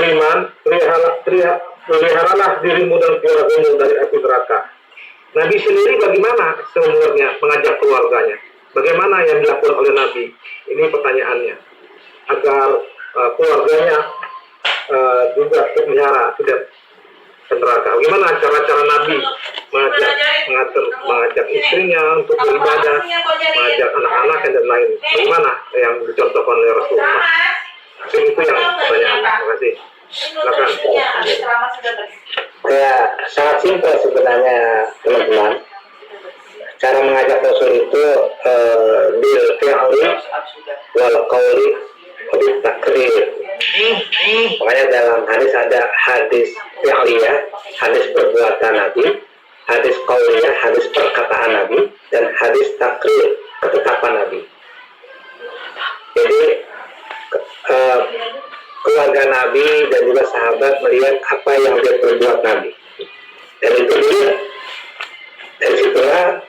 beriman, peliharalah dirimu dan keluargamu dari api neraka. Nabi sendiri bagaimana sebenarnya mengajak keluarganya? Bagaimana yang dilakukan oleh Nabi? Ini pertanyaannya. Agar keluarganya juga terpelihara tidak ke neraka. Bagaimana cara-cara Nabi mengajak istrinya untuk beribadah, mengajak anak-anaknya dan lain. Bagaimana yang dicontohkan oleh Rasulullah? Mungkin itu yang pertanyaan. Terima kasih. Silakan. Ya, sangat simpel sebenarnya teman-teman. Cara mengajak Rasul itu bil fi'li wal qawli bil takrir. Makanya dalam hadis ada hadis fi'liyah, hadis perbuatan Nabi, hadis qauliyah, hadis perkataan Nabi, dan hadis takrir, ketetapan Nabi. Jadi keluarga Nabi dan juga sahabat melihat apa yang dia perbuat Nabi, dan itu dia. Dari situlah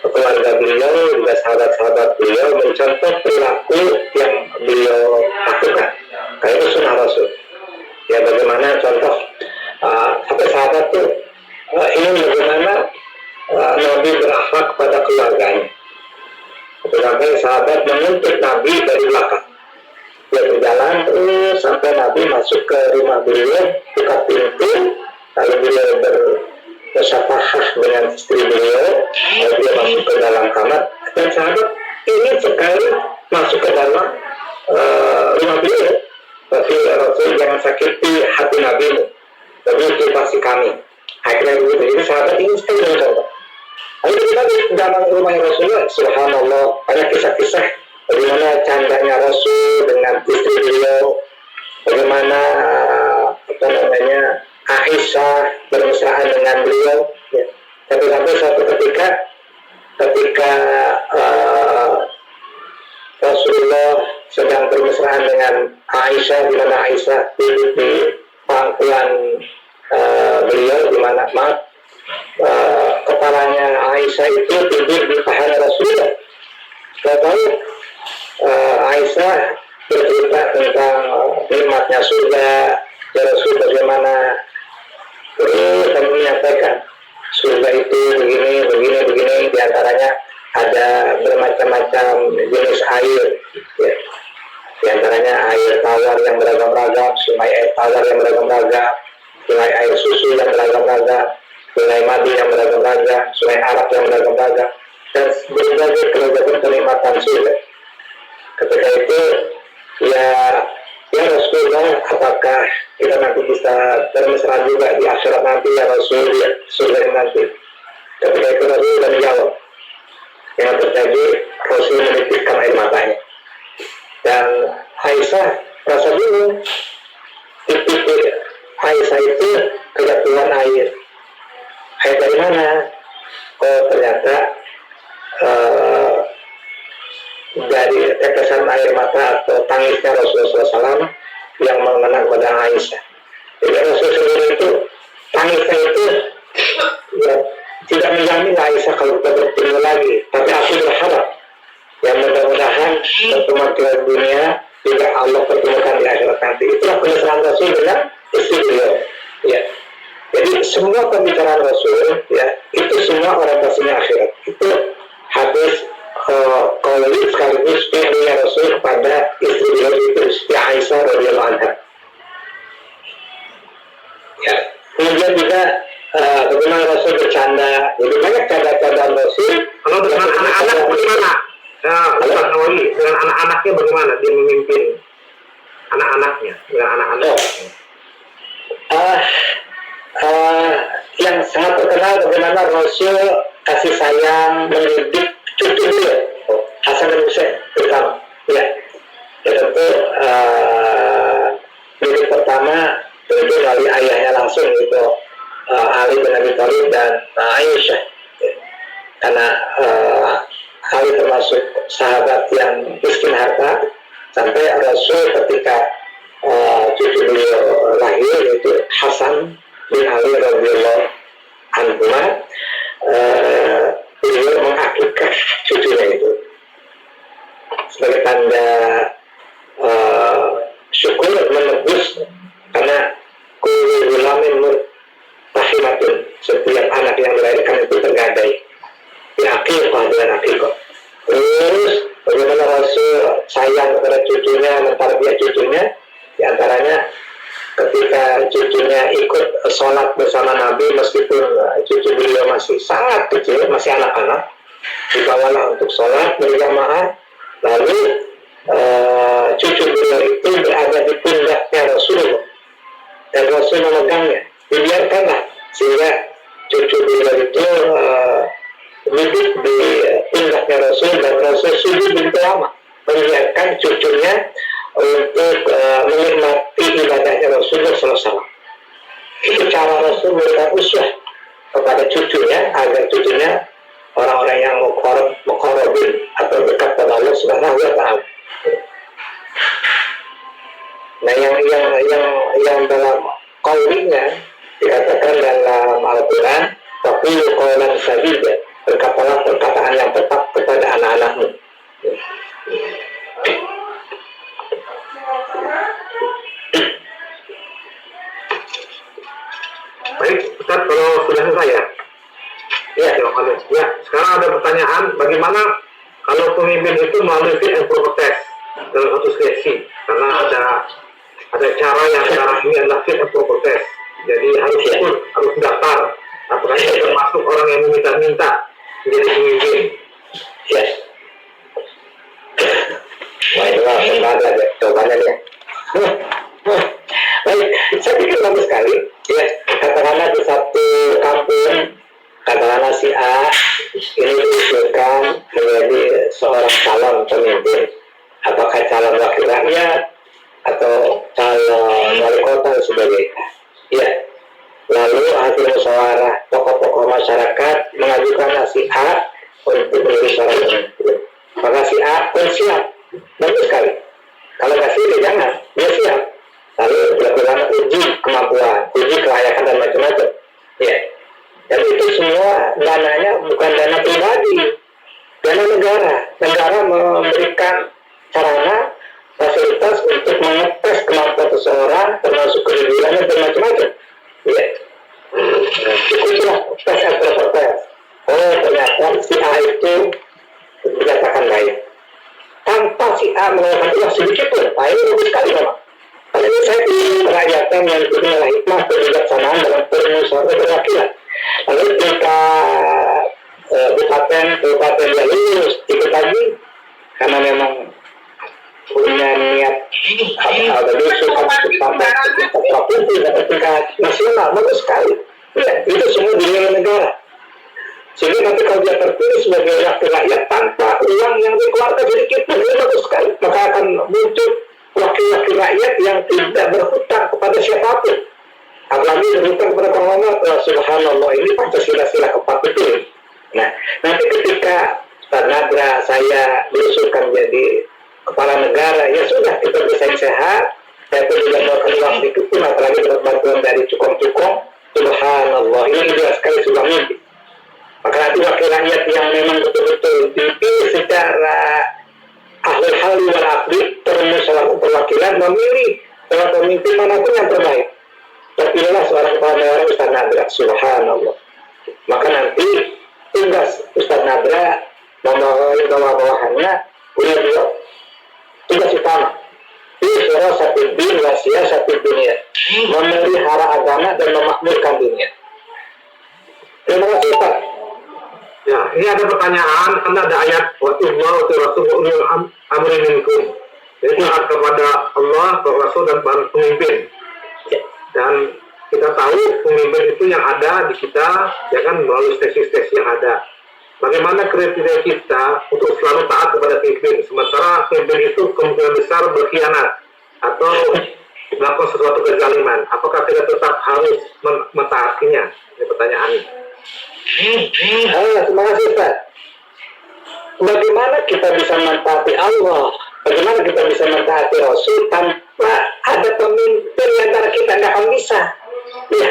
keluarga beliau juga sahabat-sahabat beliau mencontoh perilaku yang beliau lakukan. Kayak itu sunnah Rasul. Ya, bagaimana contoh sampai sahabat tuh ingin bagaimana Nabi berakhlak kepada keluarganya. Sampai sahabat menuntut Nabi dari belakang. Dia berjalan terus sampai Nabi masuk ke rumah beliau, buka pintu, lalu beliau bersafahah dengan istri beliau, lalu dia masuk ke dalam kamar, dan sahabat ingin sekali masuk ke dalam rumah beliau. Tapi Rasul, jangan sakiti hati Nabi-mu, tapi privasi kami. Akhirnya begitu, jadi sahabat ingin sekali mencoba. Lalu kita di dalam rumah Rasulullah, subhanallah, banyak kisah-kisah bagaimana candanya Rasul dengan istri beliau, bagaimana Aisyah bermesraan dengan beliau, ya. Tapi sampai suatu ketika Rasulullah sedang bermesraan dengan Aisyah, di mana Aisyah duduk di pangkuan beliau, di mana kepalanya Aisyah itu tidur di paha Rasulullah. Lalu Aisyah bercerita tentang nikmatnya surga, ya Rasul bagaimana. Kami menyampaikan surga itu begini, diantaranya ada bermacam-macam jenis air, ya. Diantaranya air tawar yang beragam-ragam, sungai air tawar yang beragam-ragam, sungai air susu yang beragam-ragam, sungai madu yang beragam-ragam, sungai arak yang beragam-ragam, dan berbagai kenikmatan surga. Ketika itu, ya Rasulullah, apakah kita nanti bisa bermesraan juga di akhirat nanti ya Rasul, ya surga nanti? Ketika itu Rasul sudah menjawab. Yang terjadi, Rasul menitikkan air matanya, dan Aisyah rasa bingung. Aisyah itu kejatuhan air dari mana? Oh, ternyata dari tetesan air mata atau tangisnya Rasulullah SAW yang mengenang kepada Aisyah. Jadi Rasul sendiri itu tangisnya itu ya, tidak menjamin Aisyah kalau kita bertemu lagi, tapi aku berharap yang mudah-mudahan pertemuan kita di dunia juga Allah pertemukan di akhirat nanti. Itulah pembicaraan Rasul dengan istri beliau, ya. Jadi semua pembicaraan Rasul, ya, itu semua orientasinya akhirat. Itu hadis qauli sekaligus fi'linya Rasul kepada istri beliau itu Aisyah radhiyallahu anha. Ya, kemudian juga bagaimana Rasul bercanda. Jadi banyak canda-candaan Rasul. Kalau dengan anak-anak bagaimana? Ustaz Nawawi, dengan anak-anaknya bagaimana dia memimpin anak-anaknya, dengan anak-anak? Yang sangat terkenal bagaimana Rasul kasih sayang mendidik cucu beliau, Hasan dan Husain terutama. Ya, tentu didik pertama tentu dari ayahnya langsung itu Ali bin Abi Thalib dan Aisyah, ya. Karena Ali termasuk sahabat yang miskin harta, sampai Rasul ketika cucu beliau lahir yaitu Hasan bin Ali radhiyallahu anhu, beliau mengakikah cucunya itu sebagai tanda syukur menebus, karena dengan akikah. Terus bagaimana Rasul sayang kepada cucunya, mentarbiyah cucunya, diantaranya ketika cucunya ikut sholat bersama Nabi meskipun cucu beliau masih sangat kecil, masih anak-anak, dibawalah untuk sholat berjamaah, lalu cucu beliau itu berada di pundaknya Rasulullah dan Rasul memegangnya, dibiarkanlah sehingga cucu beliau itu duduk di pundaknya Rasul dan Rasul sujud begitu lama, membiarkan cucunya untuk menikmati ibadahnya Rasulullah SAW. Itu cara Rasul memberikan uswah kepada cucunya agar cucunya orang-orang yang muqarrabin atau dekat pada Allah Subhanahu wa Ta'ala. Nah, yang dalam qaulinya dikatakan dalam Al-Quran, tapi qaulan sadida, berkatalah perkataan yang tepat kepada anak-anakmu. Baik, Ustaz, kalau sudah selesai ya? Ya, jawabannya. Ya, sekarang ada pertanyaan, bagaimana kalau pemimpin itu melalui fit and proper test dalam satu seleksi? Karena ada cara yang sekarang ini adalah fit and proper test. Jadi harus ikut, harus daftar. Apakah itu termasuk orang yang meminta-minta menjadi pemimpin? Yes. Wah, itu lah, ada jawabannya ya. Baik, saya pikir bagus sekali. Ya, katakanlah di satu kampung, katakanlah si A ini diusulkan menjadi seorang calon pemimpin, apakah calon wakil rakyat atau calon wali kota dan sebagainya. Ya, lalu hasil musyawarah tokoh-tokoh masyarakat mengajukan si A untuk menjadi seorang pemimpin. Maka si A pun siap, bagus sekali. Kalau nggak siap, jangan, dia siap. Lalu dilakukan uji kemampuan, uji kelayakan dan macam-macam. Ya, dan itu semua dananya bukan dana pribadi, dana negara. Negara memberikan sarana, fasilitas untuk mengetes kemampuan seseorang, termasuk kejujurannya dan macam-macam. Ya, ikutilah tes atau tes. Oh, ternyata si A itu dinyatakan baik. Tanpa si A mengeluarkan uang sedikit pun, ini bagus sekali memang. Karena ini saya ingin merayakan yang punya hikmah kebijaksanaan dalam permusyawaratan perwakilan. Lalu ketika kabupaten dia lulus ikut lagi karena memang punya niat ada besok sampai provinsi dan tingkat nasional, bagus sekali. Ya, itu semua dinilai negara. Sehingga nanti kalau dia terpilih sebagai wakil rakyat tanpa uang yang dikeluarkan sedikit pun, ini bagus sekali. Maka akan muncul wakil-wakil rakyat yang tidak berhutang kepada siapapun. Apalagi berhutang kepada penghormat, subhanallah, ini Pancasila keempat betul. Nah, nanti ketika Ustaz Nadra saya diusulkan jadi kepala negara, ya sudah, kita bersaing sehat, saya pun tidak melakukan uang sedikit pun, apalagi dapat bantuan dari cukong-cukong, subhanallah, ini ideal sekali sudah mimpi. Maka nanti wakil rakyat yang memang betul-betul dipilih secara ahli hal wal aqdi, permusyawaratan perwakilan memilih seorang pemimpin manapun yang terbaik. Terpilihlah seorang kepala negara Ustaz Nadra, subhanallah. Maka nanti tugas Ustaz Nadra membawahi bawah-bawahannya punya dua tugas utama. Isra satu din wasiat satu dunia, memelihara agama dan memakmurkan dunia. Terima kasih Pak. Ya, ini ada pertanyaan, karena ada ayat Rasulullah ulul amri minkum. Jadi taat kepada Allah, Rasul dan pemimpin. Dan kita tahu pemimpin itu yang ada di kita, ya kan, melalui stesi-stesi yang ada. Bagaimana kriteria kita untuk selalu taat kepada pemimpin, sementara pemimpin itu kemungkinan besar berkhianat atau melakukan sesuatu kezaliman. Apakah kita tetap harus mentaatinya? Ini pertanyaannya. Terima kasih Ustaz. Bagaimana kita bisa mentaati Allah? Bagaimana kita bisa mentaati Rasul tanpa ada pemimpin di antara kita? Nggak akan bisa. Ya.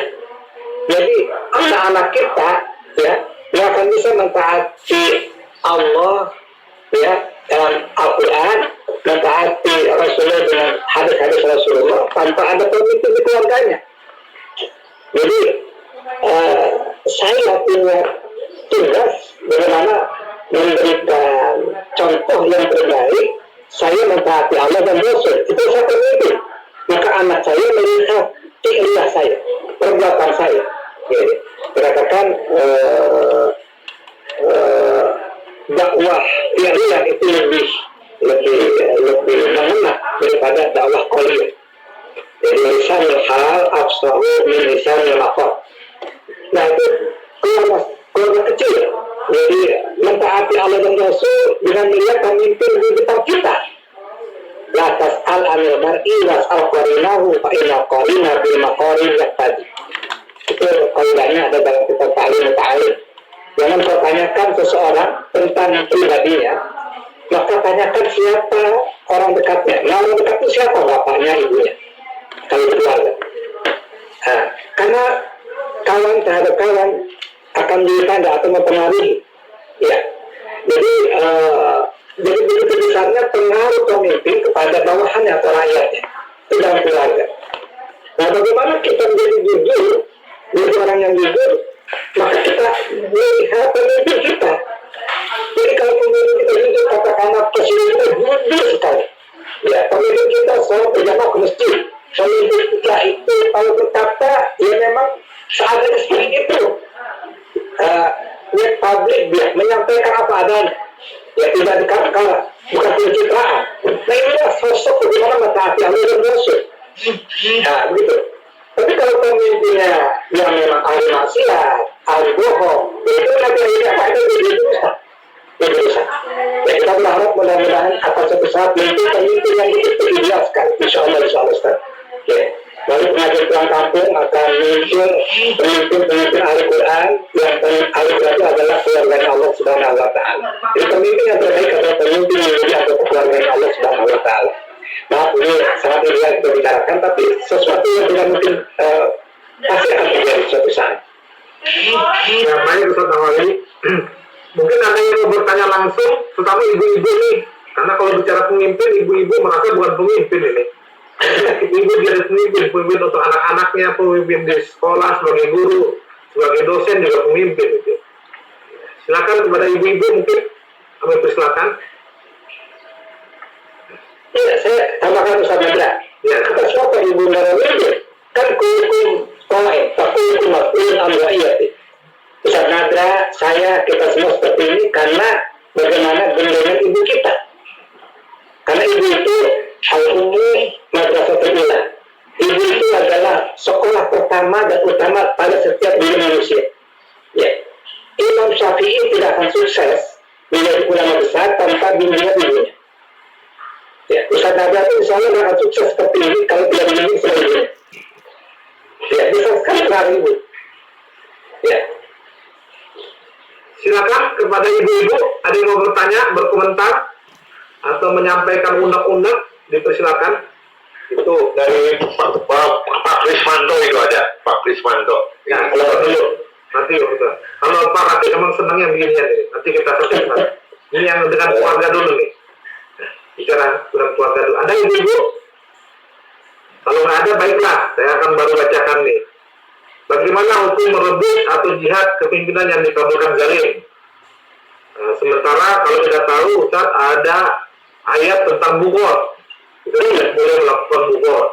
Jadi anak-anak kita ya nggak akan bisa mentaati Allah ya dalam Al-Quran, mentaati Rasulullah dengan hadis-hadis Rasulullah tanpa ada pemimpin di keluarganya. Jadi saya punya tugas bagaimana memberikan contoh yang terbaik, saya mentaati Allah dan Rasul, itu saya pemimpin. Maka anak saya melihat fi'liyah saya, perbuatan saya. Ya, dikatakan dakwah fi'liyah itu lebih mengena daripada dakwah qauliyah. Jadi lisanul hal afsahu min lisanil lafaz. Nah itu keluarga kecil. Jadi mentaati Allah dan Rasul dengan melihat pemimpin di depan kita. La tas'al anil mar'i was'al qarinahu fa inna qarina bil maqarin yaqtadi. Itu kaidahnya ada dalam kitab Ta'lim. Jangan kau tanyakan seseorang tentang pribadinya, maka tanyakan siapa orang dekatnya. Nah, orang dekat itu siapa? Bapaknya, ibunya, kalau keluarga. Nah, karena kawan terhadap kawan akan ditanda atau mempengaruhi. Ya, jadi begitu besarnya pengaruh pemimpin kepada bawahannya atau rakyatnya itu dalam keluarga. Nah, bagaimana kita menjadi jujur, menjadi orang yang jujur, maka kita melihat pemimpin kita. Jadi kalau pemimpin kita jujur, katakanlah presiden kita jujur sekali. Ya, pemimpin kita selalu berjamaah ke masjid. Pemimpin kita itu kalau berkata, ya memang seadanya seperti itu. Ya, publik dia menyampaikan apa adanya. Ya, tidak dikatakan, bukan pencitraan. Nah, inilah sosok bagaimana mentaati Allah dan Rasul. Nah, begitu. Tapi kalau pemimpinnya yang memang ahli maksiat, ahli bohong, itu nanti akhirnya apa itu jadi dosa. Jadi dosa. Ya, kita berharap mudah-mudahan akan suatu saat nanti pemimpin yang begitu dijelaskan. Insya Allah Ustaz. Ya. Lalu pengajar pulang kampung akan muncul pemimpin ahli Quran yang ahli Quran itu adalah keluarga Allah Subhanahu Wa Taala. Jadi pemimpin yang terbaik adalah pemimpin yang menjadi atau keluarga Allah Subhanahu Wa Taala. Maaf ini sangat ideal kita bicarakan, tapi sesuatu yang tidak mungkin pasti akan terjadi suatu saat. Ya baik Ustaz Nawawi. Mungkin ada yang mau bertanya langsung, terutama ibu-ibu nih, karena kalau bicara pemimpin, ibu-ibu merasa bukan pemimpin ini. Ibu jadi pemimpin untuk anak-anaknya, pemimpin di sekolah sebagai guru, sebagai dosen juga pemimpin itu. Silakan kepada ibu-ibu mungkin kami persilakan. Ya, saya tambahkan Ustaz Nadra. Ya, kata siapa ibu Nawawi? Kan kulikum qaim, takulikum mas'ulun an ra'iyati. Ustaz Nadra, saya, kita semua seperti ini karena bagaimana bimbingan ibu kita. Karena ibu itu al-umum madrasatul ula. Ibu itu adalah sekolah pertama dan utama pada setiap diri manusia. Ya. Imam Syafi'i tidak akan sukses menjadi ulama besar tanpa bimbingan ibunya. Ya, Ustaz Nadra itu insya Allah akan sukses seperti ini kalau tidak bimbing sama ibunya. Ya, bisa sekali pengaruh ibu. Ya. Silakan kepada ibu-ibu, ada yang mau bertanya, berkomentar, atau menyampaikan undang-undang, dipersilakan. Itu dari Pak Krismanto itu ada, Pak Krismanto. Ya, kalau dulu, nanti kita. Kalau Pak Rati emang senang yang beginian ini, nanti kita selesaikan. Ini yang dengan keluarga dulu nih. Nah, bicara dengan keluarga dulu. Ada ibu-ibu? Kalau nggak ada, baiklah, saya akan baru bacakan nih. Bagaimana hukum merebut atau jihad kepimpinan yang dikabulkan zalim? Nah, sementara kalau kita tahu, Ustaz, ada ayat tentang bugor. Kita tidak boleh melakukan bugor.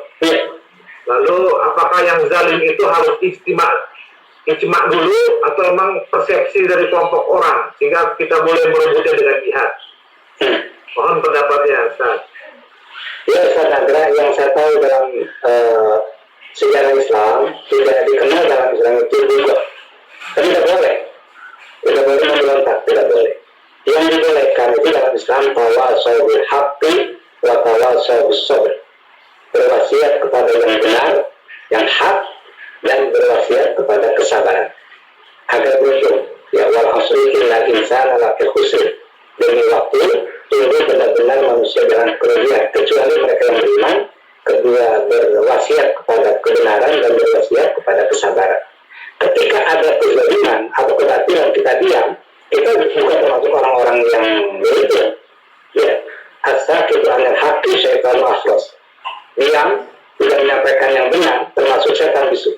Lalu, apakah yang zalim itu harus ijma dulu atau memang persepsi dari kelompok orang sehingga kita boleh merebutnya dengan jihad? Mohon pendapatnya, Ustaz. Ya, Ustaz Nadra, yang saya tahu dalam sejarah Islam tidak dikenal dalam Islam itu bugor. Tapi tidak boleh memberontak, tidak boleh. Yang dibolehkan itu dalam Islam tawasau bil haqqi wa tawasau bis sabr. Berwasiat kepada yang benar, yang hak, dan berwasiat kepada kesabaran. Agar beruntung, ya wal asri innal insana lafi khusr. Demi waktu, tunggu benar-benar manusia dalam kerugian, kecuali mereka yang beriman. Kedua, berwasiat kepada kebenaran dan berwasiat kepada kesabaran. Ketika ada kezaliman atau kebatilan kita diam, kita bukan termasuk orang-orang yang beriman. Ya, asal kita anil haqi syaitan afros. Diam, tidak menyampaikan yang benar, termasuk setan bisu.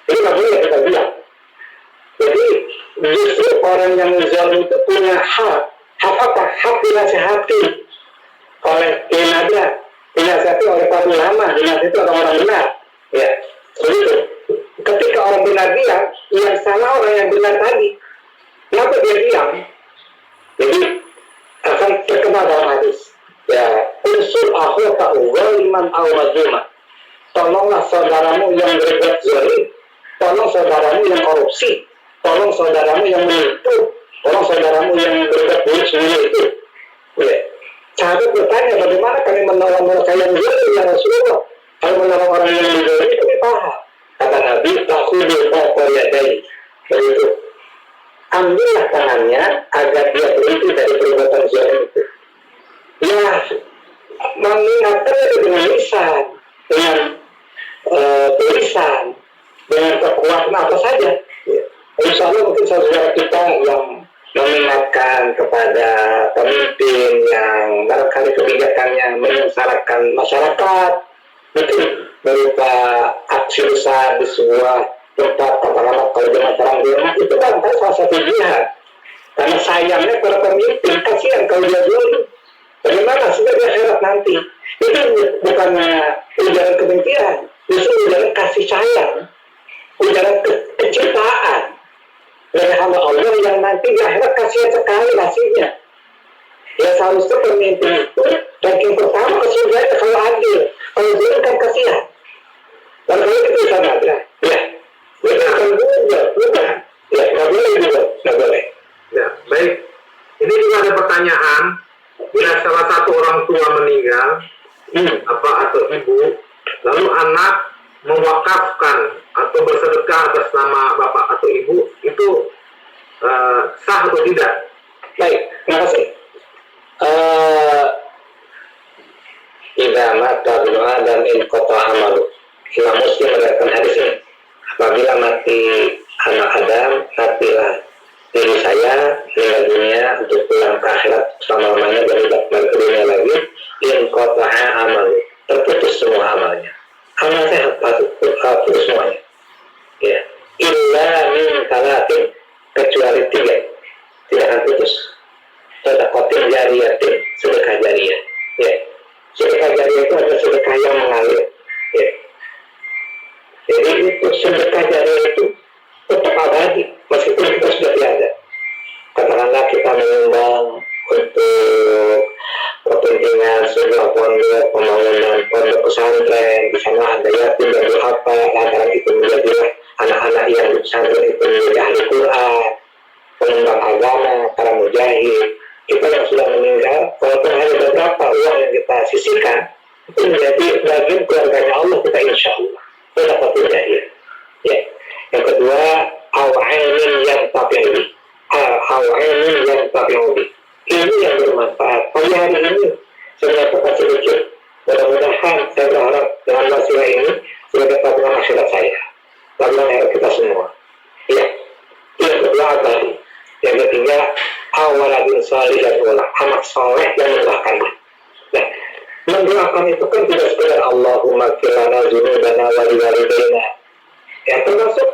Jadi nggak boleh kita diam. Jadi justru orang yang zalim itu punya hak apa? Hak dinasihati oleh inada, dinasihati oleh para ulama, dinasihati oleh orang benar. Ya, begitu. Ketika orang benar diam, yang salah orang yang benar tadi. Kenapa dia diam? Jadi akan terkenal dalam hadis. Ya, unsur akhwata zaliman aw mazluman. Tolonglah saudaramu yang berbuat zalim, tolong saudaramu yang korupsi, tolong saudaramu yang menipu, tolong saudaramu yang berbuat buruk semuanya itu. Ya. Sahabat bertanya, bagaimana kami menolong mereka yang zalim ya Rasulullah? Kalau menolong orang yang zalim kami paham. Kata Nabi, takhudhu fawqa yadayhi. Begitu. Ambillah tangannya agar dia berhenti dari perbuatan zalim itu. Ya, mengingatkan dengan lisan, dengan tulisan, dengan kekuatan apa saja. Ya. Insya Allah mungkin saudara kita yang mengingatkan kepada pemimpin yang barangkali kebijakannya menyengsarakan masyarakat, mungkin berupa aksi besar di sebuah tempat, katakanlah kalau zaman perang di rumah, itu kan salah satu jihad. Karena sayangnya para pemimpin, kasihan kalau dia dulu. Bagaimana sebagai akhirat nanti? Itu bukannya ujaran kebencian, justru ujaran kasih sayang, ujaran kecintaan dari hamba Allah yang nanti di akhirat kasihan sekali nasibnya. Ya seharusnya pemimpin itu ranking pertama ke surga kalau adil, kalau belum kan kasihan. Dan kalau itu bisa ada, ya, akan bukan, ya nggak boleh juga, nggak boleh. Ya, baik. Ini juga ada pertanyaan. Bila salah satu orang tua meninggal, atau ibu, lalu anak mewakafkan atau bersedekah atas nama bapak atau ibu, itu sah atau tidak? Baik, terima kasih. Idza mata ibnu Adam in qata amalu. Imam Muslim meriwayatkan hadis ini. Apabila mati anak Adam, matilah diri saya meninggal dunia untuk pulang ke akhirat selama-lamanya dan tidak balik ke dunia lagi. In qata amalu, terputus semua amalnya. Amal saya putus semuanya. Ya, illa min talatin, kecuali 3 tidak akan putus. Sedekatin jariyatin, sedekah jariyah. Ya, sedekah jariyah itu adalah sedekah yang mengalir. Ya. Jadi itu sedekah jariyah itu tetap abadi meskipun kita sudah tiada. Katakanlah kita menyumbang untuk kepentingan sebuah pondok, pembangunan pondok pesantren, di sana ada yatim dan duafa, lantaran itu menjadilah anak-anak yang di pesantren itu menjadi ahli Quran, pengembang agama, para mujahid. Kita yang sudah meninggal, walaupun hanya beberapa uang yang kita sisihkan, itu menjadi bagian keluarganya Allah kita insya Allah. Itu dapat jahil. Ya. Yang kedua, awainin yang tabi'udi. Awainin yang tabi'udi. Ini yang bermanfaat. Pada hari ini, saya mendapatkan sedikit. Mudah-mudahan saya berharap dengan wasilah ini sebagai tabungan akhirat saya. Tabungan akhirat kita semua. Ya. Yang kedua, abadi. Yang ketiga, awaladin salih dan ulah. Anak soleh yang mendoakannya. Nah, mendoakan itu kan tidak sekedar Allahumma kirana zunubana wali-walidayna. Ya, termasuk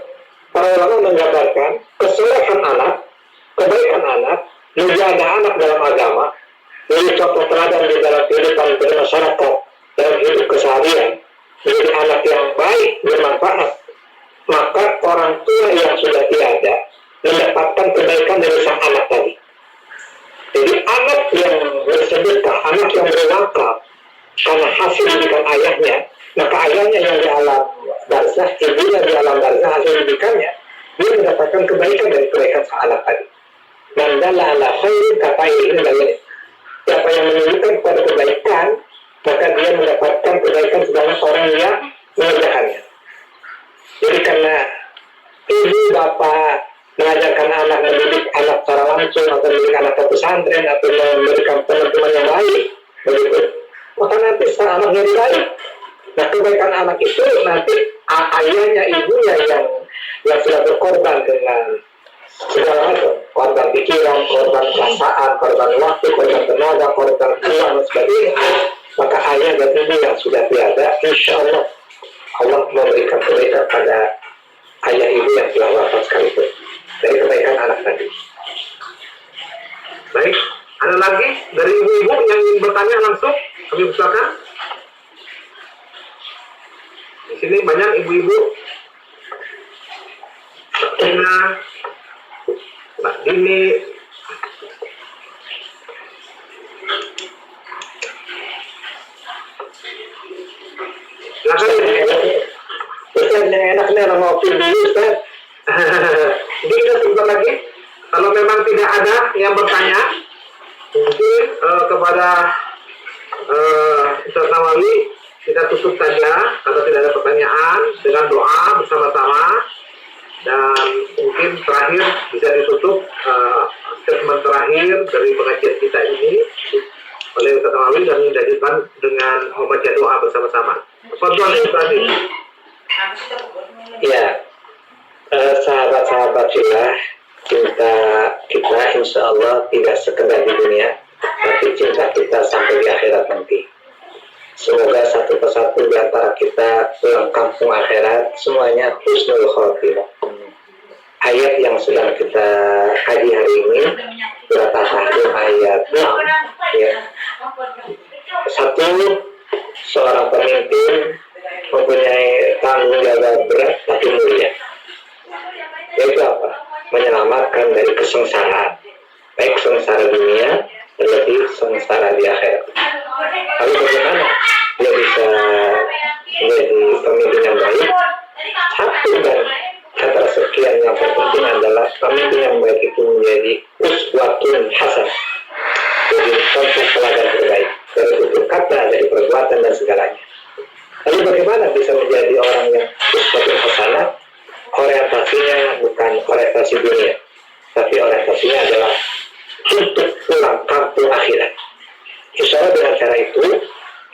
para ulama menggambarkan kesolehan anak, kebaikan anak, menjaga anak dalam agama, menjadi contoh teladan di dalam kehidupan bermasyarakat, dalam hidup keseharian, menjadi anak yang baik, bermanfaat. Maka orang tua yang sudah tiada mendapatkan kebaikan dari sang anak tadi. Jadi anak yang bersedekah, anak yang berwakaf karena hasil didikan ayahnya, maka ayahnya yang di alam barzah, ibunya di alam barzah hasil didikannya, dia mendapatkan kebaikan dari kebaikan sang anak tadi. Mandala ala khairin kata ini dari siapa yang menunjukkan kepada kebaikan, maka dia mendapatkan kebaikan sebanyak orang yang mengerjakannya. Jadi karena ibu bapak mengajarkan anak, mendidik anak secara langsung, atau mendidik anak ke pesantren, atau memberikan teman-teman yang baik, begitu, maka nanti setelah anaknya baik. Nah, kebaikan anak itu nanti ayahnya, ibunya yang sudah berkorban dengan segala macam, korban pikiran, korban perasaan, korban waktu, korban tenaga, korban uang dan sebagainya, maka ayah dan ibu yang sudah tiada, insya Allah memberikan kebaikan pada ayah ibu yang telah wafat sekalipun dari kebaikan anak lagi dari ibu-ibu yang ingin bertanya langsung, kami persilakan. Di sini banyak ibu-ibu. Mbak Tina, Mbak Dini. Silakan. Ustaz, yang enaknya orang ngopi dulu, Ustaz. Jadi kita sebentar lagi. Kalau memang tidak ada yang bertanya, mungkin kepada Ustaz Nawawi kita tutup saja kalau tidak ada pertanyaan dengan doa bersama-sama, dan mungkin terakhir bisa ditutup statement terakhir dari pengajian kita ini oleh Ustaz Nawawi dan dilanjutkan dengan membaca doa bersama-sama. Fadhol Ustaz. Ya, sahabat-sahabat cinta kita insya Allah tidak sekedar di dunia, tapi cinta kita sampai di akhirat nanti. Semoga satu persatu di antara kita pulang kampung akhirat semuanya husnul khotimah. Ayat yang sedang kita kaji hari ini surat At-Tahrim ayat 6. Ya. Satu, seorang pemimpin mempunyai tanggung jawab berat tapi mulia. Yaitu apa? Menyelamatkan dari kesengsaraan, baik sengsara dunia terlebih sengsara di akhirat. Lalu bagaimana dia bisa menjadi pemimpin yang baik? Satu dan kata sekian yang terpenting adalah pemimpin yang baik itu menjadi uswatun hasanah, jadi contoh teladan terbaik dari tutur kata, dari perbuatan dan segalanya. Lalu bagaimana bisa menjadi orang yang uswatun hasanah? Orientasinya bukan orientasi dunia, tapi orientasinya adalah untuk pulang kampung akhirat. Insya Allah dengan cara itu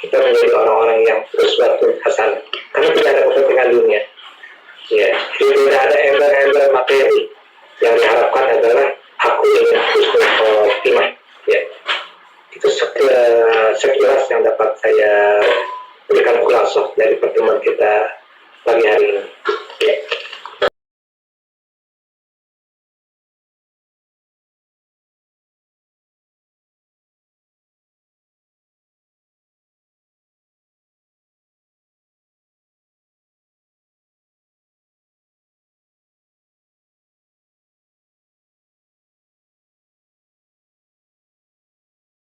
kita menjadi orang-orang yang uswatun hasanah, karena tidak ada kepentingan dunia. Ya, tidak ada ember-ember materi